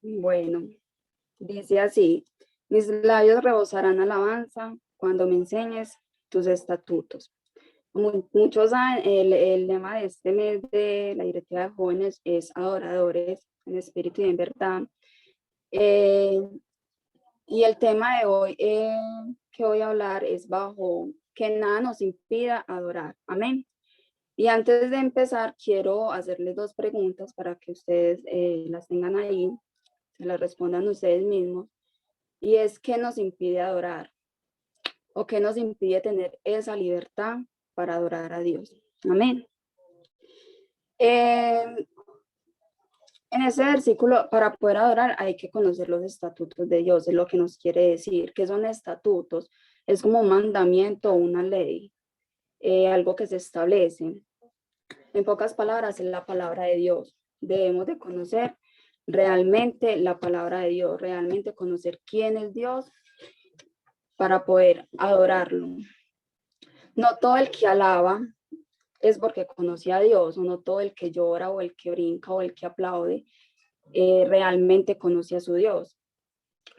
Bueno, dice así, mis labios rebosarán alabanza cuando me enseñes tus estatutos. Como muchos saben, el lema de este mes de la directiva de jóvenes es adoradores en espíritu y en verdad. Eh, y el tema de hoy que voy a hablar es bajo que nada nos impida adorar. Amén. Y antes de empezar, quiero hacerles dos preguntas para que ustedes las tengan ahí, se las respondan ustedes mismos. Y es, ¿qué nos impide adorar? ¿O qué nos impide tener esa libertad para adorar a Dios? Amén. Eh, en ese versículo, para poder adorar hay que conocer los estatutos de Dios, es lo que nos quiere decir. ¿Qué son estatutos? Es como un mandamiento o una ley, algo que se establece. En pocas palabras, es la palabra de Dios. Debemos de conocer realmente la palabra de Dios, realmente conocer quién es Dios para poder adorarlo. No todo el que alaba es porque conoce a Dios, o no todo el que llora o el que brinca o el que aplaude realmente conoce a su Dios.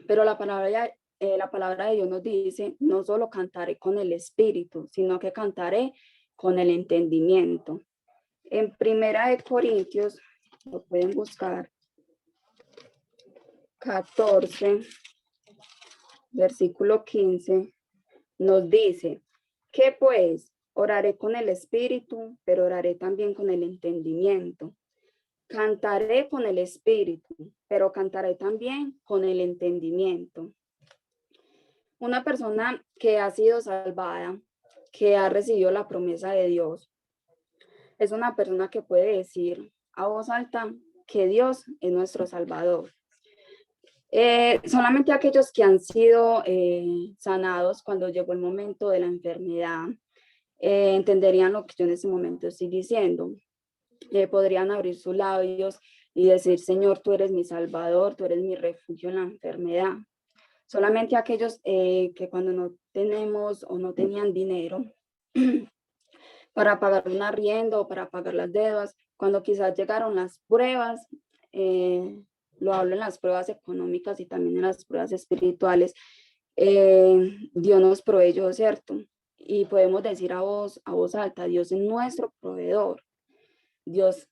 Pero la palabra de Dios nos dice, no solo cantaré con el espíritu, sino que cantaré con el entendimiento. En Primera de Corintios, lo pueden buscar, 14, versículo 15, nos dice, que pues oraré con el espíritu, pero oraré también con el entendimiento. Cantaré con el espíritu, pero cantaré también con el entendimiento. Una persona que ha sido salvada, que ha recibido la promesa de Dios, es una persona que puede decir a voz alta que Dios es nuestro Salvador. Solamente aquellos que han sido sanados cuando llegó el momento de la enfermedad entenderían lo que yo en ese momento estoy diciendo. Podrían abrir sus labios y decir, Señor, tú eres mi Salvador, tú eres mi refugio en la enfermedad. Solamente aquellos que cuando no tenemos o no tenían dinero para pagar un arriendo o para pagar las deudas, cuando quizás llegaron las pruebas, lo hablo en las pruebas económicas y también en las pruebas espirituales, Dios nos proveyó, ¿cierto? Y podemos decir a voz alta, Dios es nuestro proveedor. Dios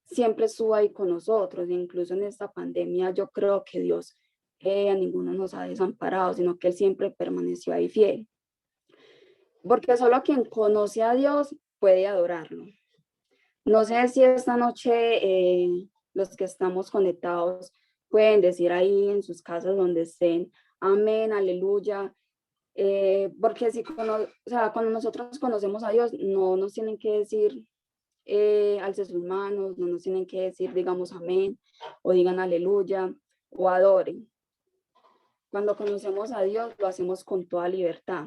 siempre estuvo ahí con nosotros, incluso en esta pandemia yo creo que Dios a ninguno nos ha desamparado, sino que Él siempre permaneció ahí fiel. Porque solo quien conoce a Dios puede adorarlo. No sé si esta noche los que estamos conectados pueden decir ahí en sus casas donde estén, amén, aleluya, porque si o sea, cuando nosotros conocemos a Dios, no nos tienen que decir alce sus manos, no nos tienen que decir, digamos amén, o digan aleluya, o adoren. Cuando conocemos a Dios, lo hacemos con toda libertad.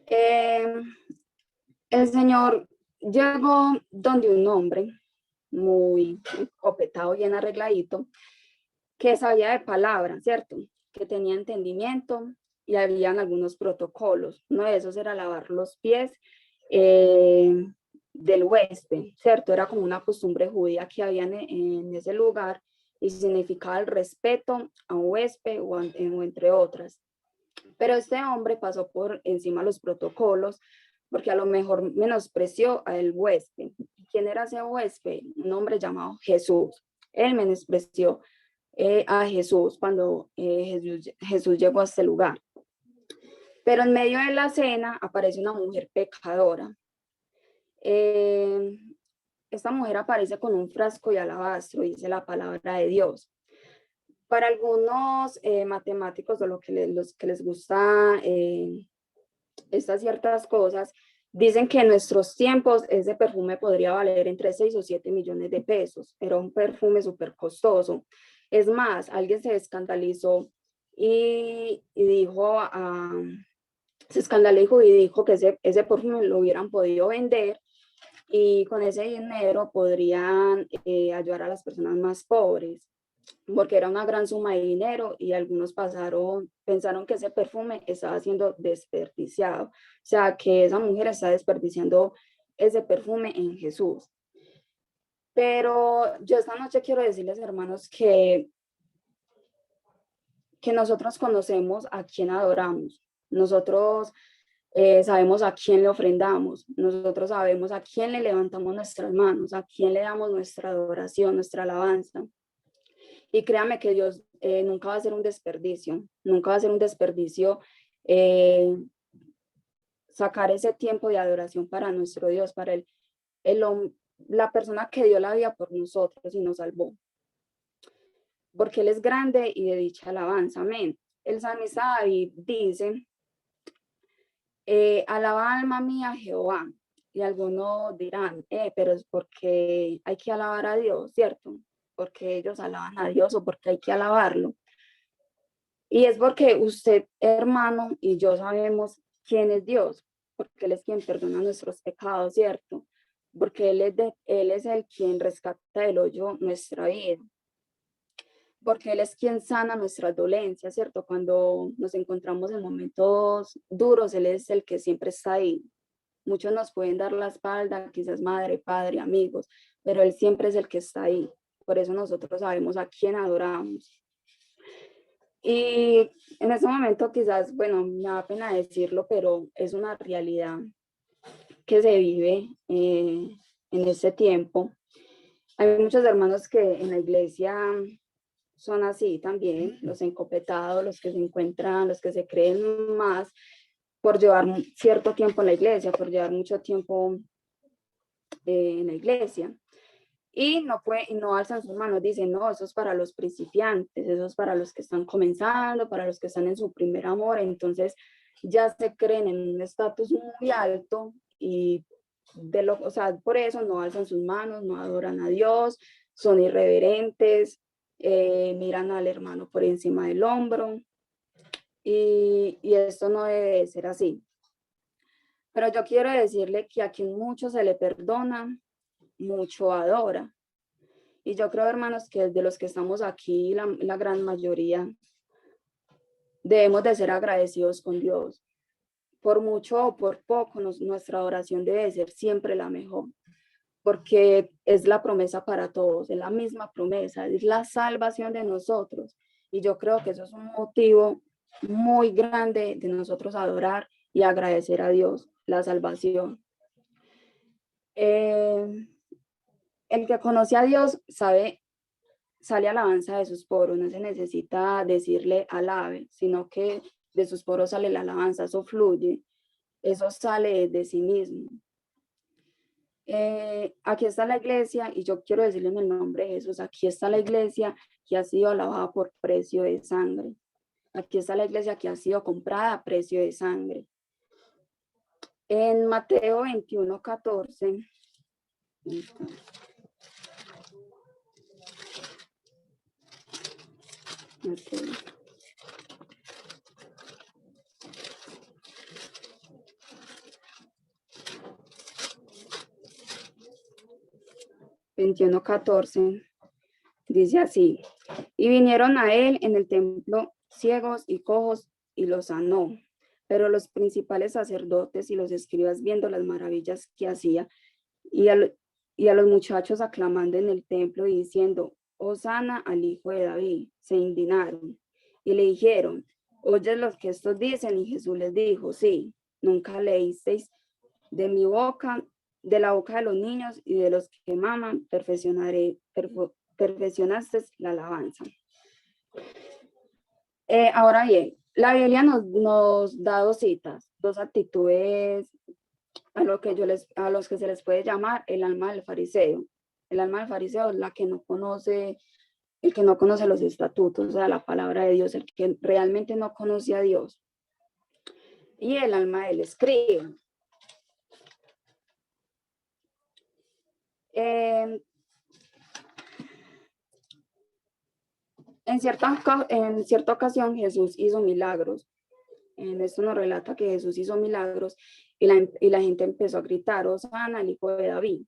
El Señor llegó donde un hombre muy copetado, bien arregladito, que sabía de palabra, ¿cierto? Que tenía entendimiento y habían algunos protocolos. Uno de esos era lavar los pies del huésped, ¿cierto? Era como una costumbre judía que había en ese lugar y significaba el respeto a un huésped o entre otras. Pero este hombre pasó por encima de los protocolos porque a lo mejor menospreció al huésped. ¿Quién era ese huésped? Un hombre llamado Jesús. Él menospreció a Jesús cuando Jesús llegó a este lugar. Pero en medio de la cena aparece una mujer pecadora. Esta mujer aparece con un frasco de alabastro, dice la palabra de Dios. Para algunos matemáticos o los que les gusta estas ciertas cosas, dicen que en nuestros tiempos ese perfume podría valer entre 6 o 7 millones de pesos. Era un perfume súper costoso. Es más, alguien se escandalizó y dijo, se escandalizó y dijo que ese perfume lo hubieran podido vender y con ese dinero podrían ayudar a las personas más pobres, porque era una gran suma de dinero y algunos pensaron que ese perfume estaba siendo desperdiciado, o sea, que esa mujer está desperdiciando ese perfume en Jesús. Pero yo esta noche quiero decirles, hermanos, que nosotros conocemos a quién adoramos. Nosotros sabemos a quién le ofrendamos. Nosotros sabemos a quién le levantamos nuestras manos, a quién le damos nuestra adoración, nuestra alabanza. Y créame que Dios nunca va a ser un desperdicio. Nunca va a ser un desperdicio sacar ese tiempo de adoración para nuestro Dios, para la persona que dio la vida por nosotros y nos salvó. Porque Él es grande y de dicha alabanza. Amén. El salmista David dice, alaba alma mía a Jehová. Y algunos dirán, pero es porque hay que alabar a Dios, ¿cierto? Porque ellos alaban a Dios o porque hay que alabarlo. Y es porque usted, hermano, y yo sabemos quién es Dios, porque Él es quien perdona nuestros pecados, ¿cierto? Porque Él es el quien rescata del hoyo nuestra vida. Porque Él es quien sana nuestras dolencias, ¿cierto? Cuando nos encontramos en momentos duros, Él es el que siempre está ahí. Muchos nos pueden dar la espalda, quizás madre, padre, amigos, pero Él siempre es el que está ahí. Por eso nosotros sabemos a quién adoramos. Y en ese momento quizás, bueno, me da pena decirlo, pero es una realidad que se vive en ese tiempo. Hay muchos hermanos que en la iglesia son así también, los encopetados, los que se encuentran, los que se creen más por llevar cierto tiempo en la iglesia, por llevar mucho tiempo en la iglesia. Y no alzan sus manos, dicen, no, eso es para los principiantes, eso es para los que están comenzando, para los que están en su primer amor. Entonces ya se creen en un estatus muy alto y o sea, por eso no alzan sus manos, no adoran a Dios, son irreverentes, miran al hermano por encima del hombro y esto no debe ser así. Pero yo quiero decirle que a quien mucho se le perdona, mucho adora. Y yo creo, hermanos, que de los que estamos aquí, la gran mayoría, debemos de ser agradecidos con Dios. Por mucho o por poco, nuestra oración debe ser siempre la mejor, porque es la promesa para todos, es la misma promesa, es la salvación de nosotros. Y yo creo que eso es un motivo muy grande de nosotros adorar y agradecer a Dios la salvación. El que conoce a Dios sale alabanza de sus poros, no se necesita decirle alabe, sino que de sus poros sale la alabanza, eso fluye, eso sale de sí mismo. Aquí está la iglesia y yo quiero decirle en el nombre de Jesús, aquí está la iglesia que ha sido alabada por precio de sangre. Aquí está la iglesia que ha sido comprada a precio de sangre. En Mateo 21:14. Okay. Dice así, y vinieron a él en el templo ciegos y cojos y los sanó. Pero los principales sacerdotes y los escribas, viendo las maravillas que hacía, y a los muchachos aclamando en el templo y diciendo, Hosana al hijo de David, se indignaron y le dijeron, ¿oyes lo que estos dicen? Y Jesús les dijo, sí, nunca leísteis de mi boca, de la boca de los niños y de los que maman, perfeccionaste la alabanza. Ahora bien, la Biblia nos da dos citas, dos actitudes a los que se les puede llamar el alma del fariseo. El alma del fariseo es la que no conoce, el que no conoce los estatutos, o sea, la palabra de Dios, el que realmente no conoce a Dios. Y el alma del escriba. En cierta ocasión Jesús hizo milagros. En esto nos relata que Jesús hizo milagros y la gente empezó a gritar, Hosana, el hijo de David.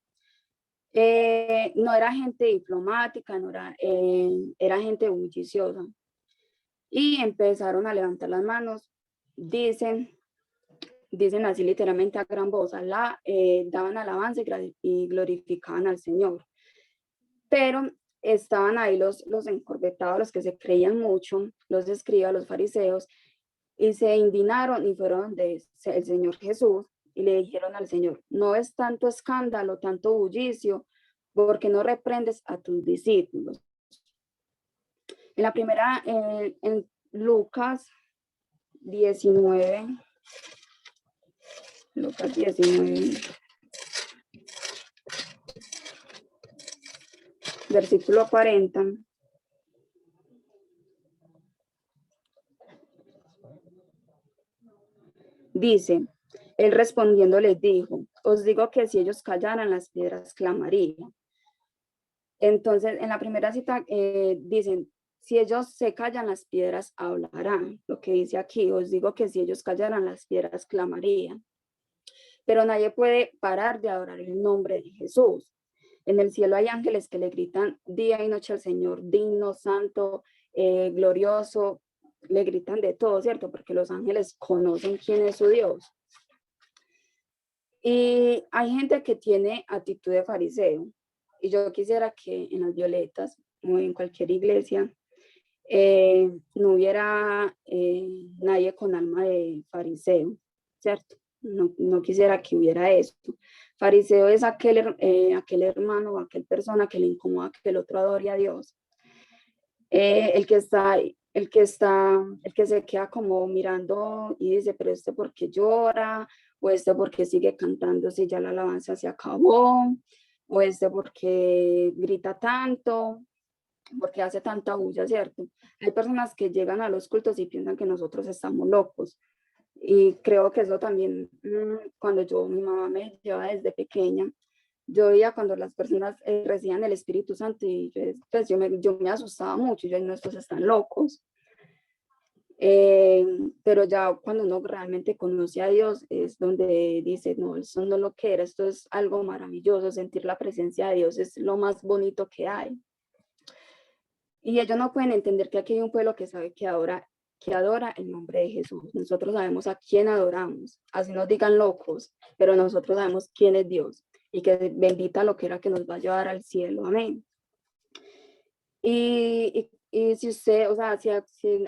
No era gente diplomática, no era gente bulliciosa. Y empezaron a levantar las manos, dicen así literalmente a gran voz, daban alabanza y glorificaban al Señor. Pero estaban ahí los encorbetados, los que se creían mucho, los escribas, los fariseos, y se indignaron y fueron de el Señor Jesús y le dijeron al Señor, no es tanto escándalo, tanto bullicio, porque no reprendes a tus discípulos. En la primera, en Lucas 19, Lucas 19, versículo 40, dice, él respondiendo les dijo, os digo que si ellos callaran, las piedras clamarían. Entonces, en la primera cita dicen, si ellos se callan, las piedras hablarán. Lo que dice aquí, os digo que si ellos callaran, las piedras clamarían. Pero nadie puede parar de adorar el nombre de Jesús. En el cielo hay ángeles que le gritan día y noche al Señor, digno, santo, glorioso, le gritan de todo, ¿cierto? Porque los ángeles conocen quién es su Dios. Y hay gente que tiene actitud de fariseo. Y yo quisiera que en las violetas o en cualquier iglesia no hubiera nadie con alma de fariseo, ¿cierto? No quisiera que hubiera esto. Fariseo es aquel hermano o aquel persona que le incomoda que el otro adore a Dios. El que se queda como mirando y dice, pero este por qué llora, o este por qué sigue cantando si ya la alabanza se acabó, o este por qué grita tanto, porque hace tanta bulla, ¿cierto? Hay personas que llegan a los cultos y piensan que nosotros estamos locos. Y creo que eso también, cuando mi mamá me llevaba desde pequeña, yo veía cuando las personas recibían el Espíritu Santo y pues yo me asustaba mucho, yo no, estos están locos. Pero ya cuando uno realmente conoce a Dios es donde dice, no, eso no es lo que era, esto es algo maravilloso, sentir la presencia de Dios es lo más bonito que hay. Y ellos no pueden entender que aquí hay un pueblo que sabe que adora el nombre de Jesús. Nosotros sabemos a quién adoramos, así nos digan locos, pero nosotros sabemos quién es Dios y que bendita lo que era que nos va a llevar al cielo. Amén. Y si usted, o sea, si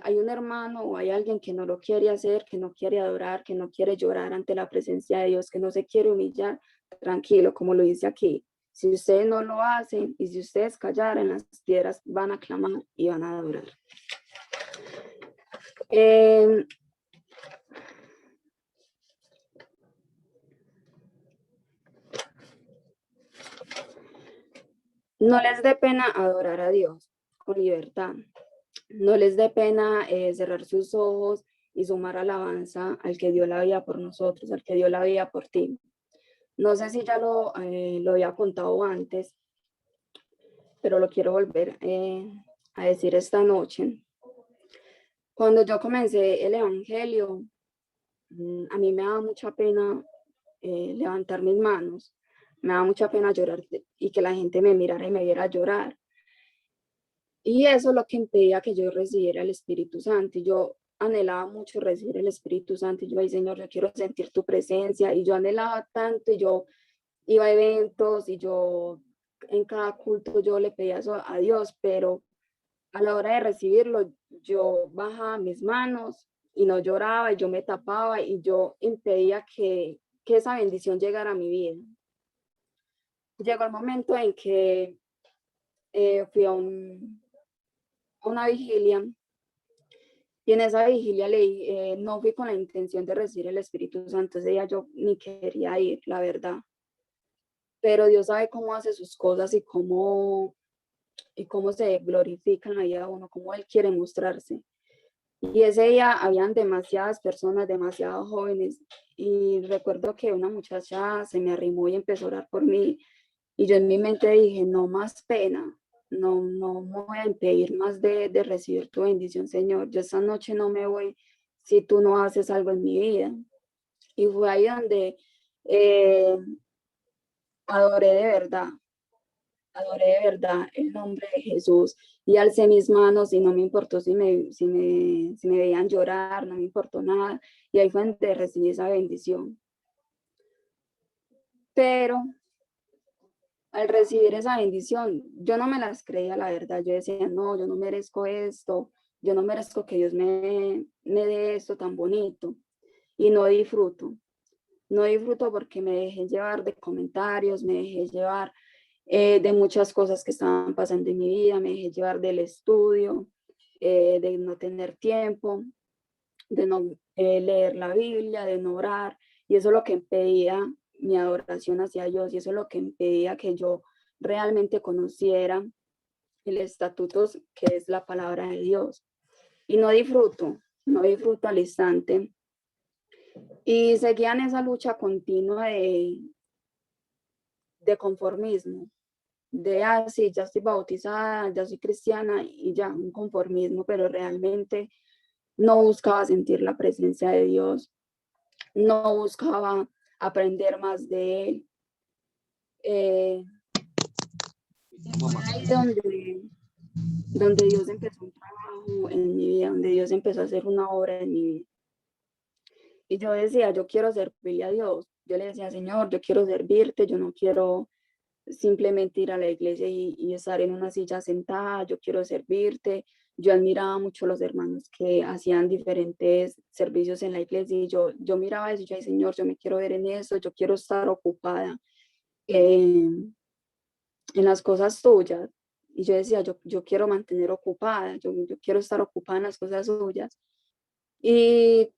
hay un hermano o hay alguien que no lo quiere hacer, que no quiere adorar, que no quiere llorar ante la presencia de Dios, que no se quiere humillar, tranquilo, como lo dice aquí. Si ustedes no lo hacen y si ustedes callaran, las piedras van a clamar y van a adorar. No les dé pena adorar a Dios con libertad. No les dé pena cerrar sus ojos y sumar alabanza al que dio la vida por nosotros, al que dio la vida por ti. No sé si ya lo había contado antes, pero lo quiero volver a decir esta noche. Cuando yo comencé el Evangelio, a mí me daba mucha pena levantar mis manos, me daba mucha pena llorar y que la gente me mirara y me viera llorar. Y eso es lo que impedía que yo recibiera el Espíritu Santo. Y yo anhelaba mucho recibir el Espíritu Santo. Y yo, ay Señor, yo quiero sentir tu presencia. Y yo anhelaba tanto y yo iba a eventos y yo en cada culto yo le pedía eso a Dios, pero a la hora de recibirlo yo bajaba mis manos y no lloraba y yo me tapaba y yo impedía que esa bendición llegara a mi vida. Llegó el momento en que fui a una vigilia y en esa vigilia no fui con la intención de recibir el Espíritu Santo, ese día yo ni quería ir, la verdad. Pero Dios sabe cómo hace sus cosas y cómo se glorifica en la vida de uno, cómo Él quiere mostrarse. Y ese día habían demasiadas personas, demasiados jóvenes, y recuerdo que una muchacha se me arrimó y empezó a orar por mí, y yo en mi mente dije, no más pena, no me voy a impedir más de recibir tu bendición, Señor. Yo esta noche no me voy si tú no haces algo en mi vida. Y fue ahí donde adoré de verdad el nombre de Jesús y alcé mis manos y no me importó si me veían llorar, no me importó nada. Y ahí fue donde recibí esa bendición. Pero al recibir esa bendición, yo no me las creía, la verdad. Yo decía, no, yo no merezco esto, yo no merezco que Dios me dé esto tan bonito. Y no disfruto. No disfruto porque me dejé llevar de comentarios, me dejé llevar de muchas cosas que estaban pasando en mi vida, me dejé llevar del estudio, de no tener tiempo, de no leer la Biblia, de no orar. Y eso es lo que impedía mi adoración hacia Dios, y eso es lo que impedía que yo realmente conociera el estatuto que es la palabra de Dios. Y no disfruto al instante. Y seguía en esa lucha continua de conformismo, de, sí, ya estoy bautizada, ya soy cristiana y ya, un conformismo, pero realmente no buscaba sentir la presencia de Dios, no buscaba aprender más de Él. Y fue ahí donde Dios empezó un trabajo en mi vida, donde Dios empezó a hacer una obra en mi vida. Y yo decía, yo quiero servirle a Dios. Yo le decía, Señor, yo quiero servirte, yo no quiero simplemente ir a la iglesia y estar en una silla sentada, yo quiero servirte. Yo admiraba mucho a los hermanos que hacían diferentes servicios en la iglesia y yo miraba eso y yo, ay, Señor, yo me quiero ver en eso, yo quiero estar ocupada en las cosas tuyas. Y yo decía, yo quiero mantener ocupada, yo quiero estar ocupada en las cosas suyas. Y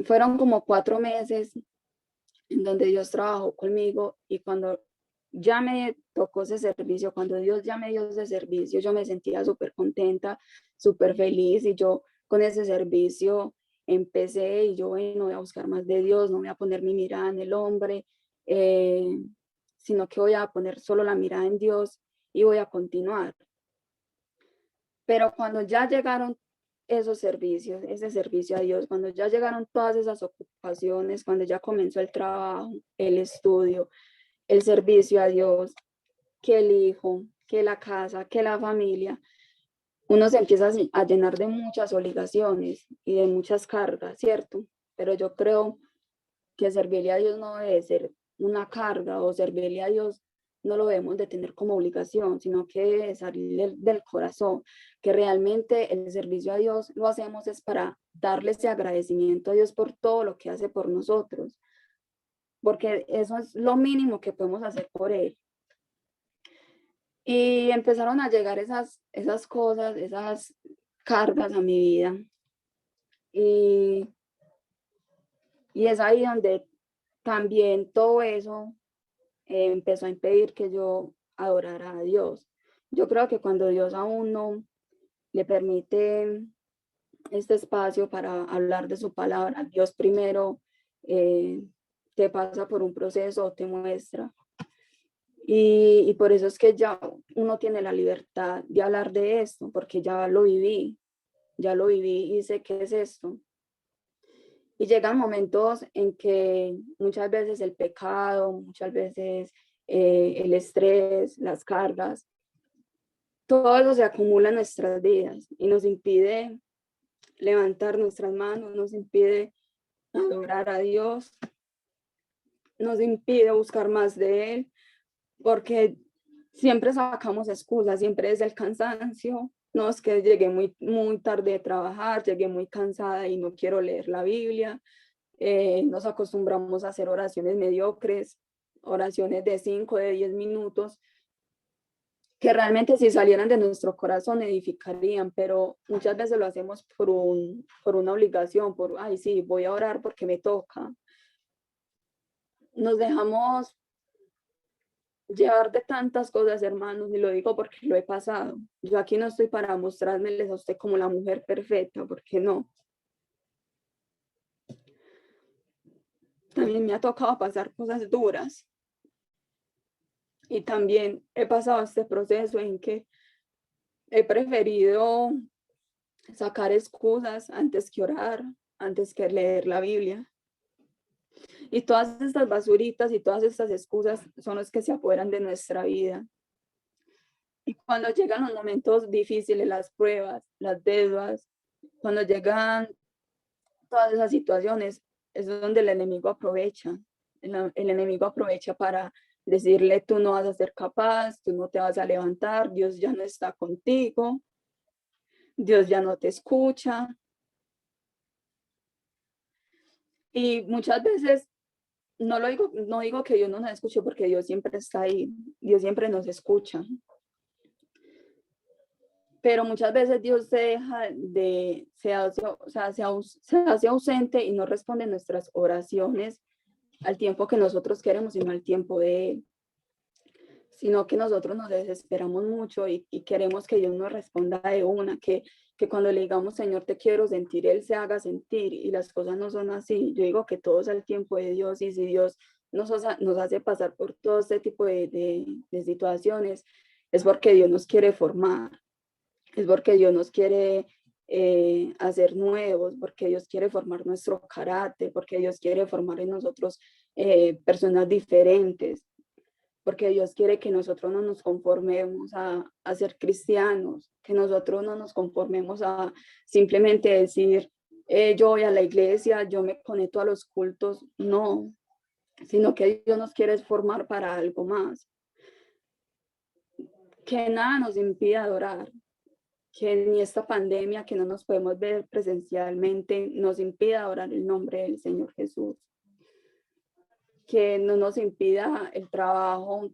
fueron como 4 meses en donde Dios trabajó conmigo, y cuando ya me tocó ese servicio, cuando Dios ya me dio ese servicio, yo me sentía súper contenta, súper feliz, y yo con ese servicio empecé y yo, bueno, voy a buscar más de Dios, no voy a poner mi mirada en el hombre, sino que voy a poner solo la mirada en Dios y voy a continuar. Pero cuando ya llegaron esos servicios, ese servicio a Dios, cuando ya llegaron todas esas ocupaciones, cuando ya comenzó el trabajo, el estudio, el servicio a Dios, que el hijo, que la casa, que la familia, uno se empieza a llenar de muchas obligaciones y de muchas cargas, ¿cierto? Pero yo creo que servirle a Dios no debe ser una carga, o servirle a Dios no lo debemos de tener como obligación, sino que debe salir del corazón, que realmente el servicio a Dios lo hacemos es para darle ese agradecimiento a Dios por todo lo que hace por nosotros, porque eso es lo mínimo que podemos hacer por Él. Y empezaron a llegar esas cosas, esas cargas a mi vida. Y es ahí donde también todo eso empezó a impedir que yo adorara a Dios. Yo creo que cuando Dios a uno le permite este espacio para hablar de su palabra, Dios primero te pasa por un proceso, te muestra. Y por eso es que ya uno tiene la libertad de hablar de esto, porque ya lo viví y sé qué es esto. Y llegan momentos en que muchas veces el pecado, muchas veces el estrés, las cargas, todo eso se acumula en nuestras vidas y nos impide levantar nuestras manos, nos impide adorar a Dios, nos impide buscar más de Él, porque siempre sacamos excusas, siempre es el cansancio. No, es que llegué muy tarde de trabajar, llegué muy cansada y no quiero leer la Biblia. Nos acostumbramos a hacer oraciones mediocres, oraciones de 5, de 10 minutos, que realmente si salieran de nuestro corazón edificarían, pero muchas veces lo hacemos por una obligación, ay, sí, voy a orar porque me toca. Nos dejamos llevar de tantas cosas, hermanos, y lo digo porque lo he pasado. Yo aquí no estoy para mostrármeles a usted como la mujer perfecta, porque no. También me ha tocado pasar cosas duras. Y también he pasado este proceso en que he preferido sacar excusas antes que orar, antes que leer la Biblia. Y todas estas basuritas y todas estas excusas son las que se apoderan de nuestra vida. Y cuando llegan los momentos difíciles, las pruebas, las deudas, cuando llegan todas esas situaciones, es donde el enemigo aprovecha. El enemigo aprovecha para decirle tú no vas a ser capaz, tú no te vas a levantar, Dios ya no está contigo, Dios ya no te escucha. Y muchas veces no digo que Dios no nos escuche porque Dios siempre está ahí, Dios siempre nos escucha. Pero muchas veces Dios se hace ausente y no responde nuestras oraciones al tiempo que nosotros queremos y no al tiempo de Él, sino que nosotros nos desesperamos mucho y queremos que Dios nos responda de una, que cuando le digamos, Señor, te quiero sentir, Él se haga sentir, y las cosas no son así. Yo digo que todo es al tiempo de Dios, y si Dios nos hace pasar por todo este tipo de situaciones, es porque Dios nos quiere formar, es porque Dios nos quiere hacer nuevos, porque Dios quiere formar nuestro carácter, porque Dios quiere formar en nosotros personas diferentes, porque Dios quiere que nosotros no nos conformemos a ser cristianos, que nosotros no nos conformemos a simplemente decir, yo voy a la iglesia, yo me conecto a los cultos, no, sino que Dios nos quiere formar para algo más. Que nada nos impida adorar, que ni esta pandemia que no nos podemos ver presencialmente nos impida adorar el nombre del Señor Jesús, que no nos impida el trabajo,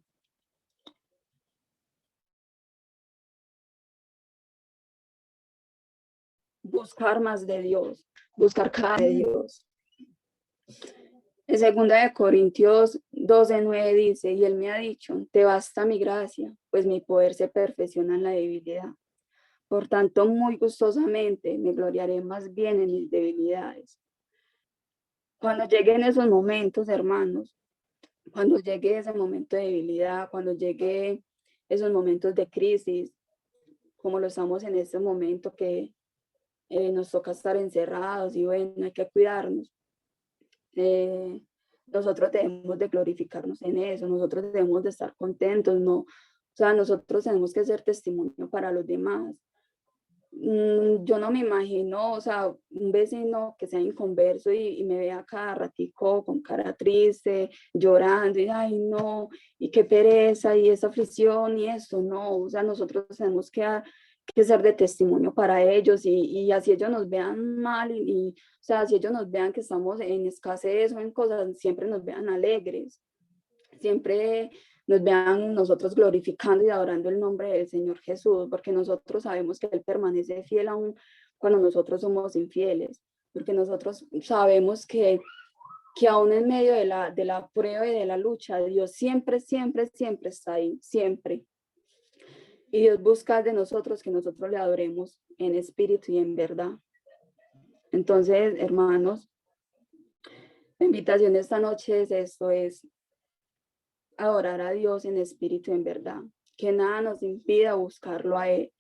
buscar más de Dios, buscar cada de Dios. En 2 Corintios 12:9 dice, y Él me ha dicho, te basta mi gracia, pues mi poder se perfecciona en la debilidad. Por tanto, muy gustosamente me gloriaré más bien en mis debilidades. Cuando lleguen esos momentos, hermanos, cuando llegue ese momento de debilidad, cuando llegue esos momentos de crisis, como lo estamos en este momento que nos toca estar encerrados y bueno, hay que cuidarnos. Nosotros debemos de glorificarnos en eso, nosotros debemos de estar contentos, no, o sea, nosotros tenemos que ser testimonio para los demás. Yo no me imagino, o sea, un vecino que sea inconverso y me vea cada ratico con cara triste, llorando, y ay, no, y qué pereza, y esa aflicción, y eso, no, o sea, nosotros tenemos que ser de testimonio para ellos, y así ellos nos vean mal, o sea, si ellos nos vean que estamos en escasez o en cosas, siempre nos vean alegres, siempre nos vean nosotros glorificando y adorando el nombre del Señor Jesús, porque nosotros sabemos que Él permanece fiel aún cuando nosotros somos infieles, porque nosotros sabemos que aún en medio de la prueba y de la lucha, Dios siempre, siempre, siempre está ahí, siempre. Y Dios busca de nosotros que nosotros le adoremos en espíritu y en verdad. Entonces, hermanos, la invitación esta noche es esto, es adorar a Dios en espíritu y en verdad, que nada nos impida buscarlo a Él,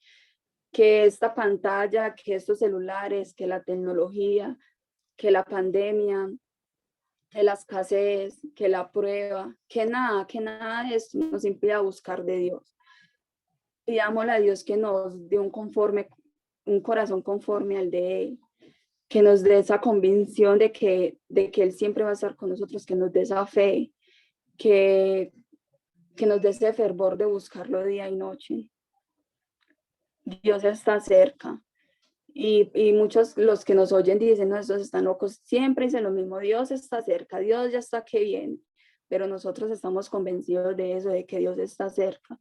que esta pantalla, que estos celulares, que la tecnología, que la pandemia, que la escasez, que la prueba, que nada de esto nos impida buscar de Dios. Pidámosle a Dios que nos dé un corazón conforme al de Él, que nos dé esa convicción de que Él siempre va a estar con nosotros, que nos dé esa fe, que nos dé ese fervor de buscarlo día y noche. Dios está cerca. Y muchos los que nos oyen dicen, no, estos están locos, siempre dicen lo mismo, Dios está cerca, Dios ya está que viene, pero nosotros estamos convencidos de eso, de que Dios está cerca,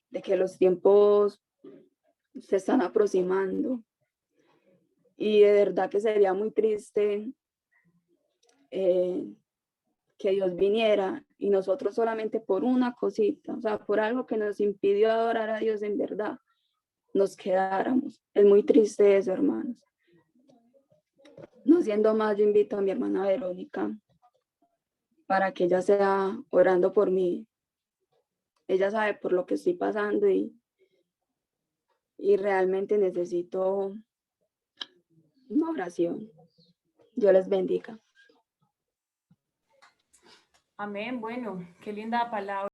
de que los tiempos se están aproximando. Y de verdad que sería muy triste que Dios viniera y nosotros solamente por una cosita, o sea, por algo que nos impidió adorar a Dios en verdad, nos quedáramos. Es muy triste eso, hermanos. No siendo más, yo invito a mi hermana Verónica para que ella sea orando por mí. Ella sabe por lo que estoy pasando y realmente necesito una oración. Dios les bendiga. Amén. Bueno, qué linda palabra.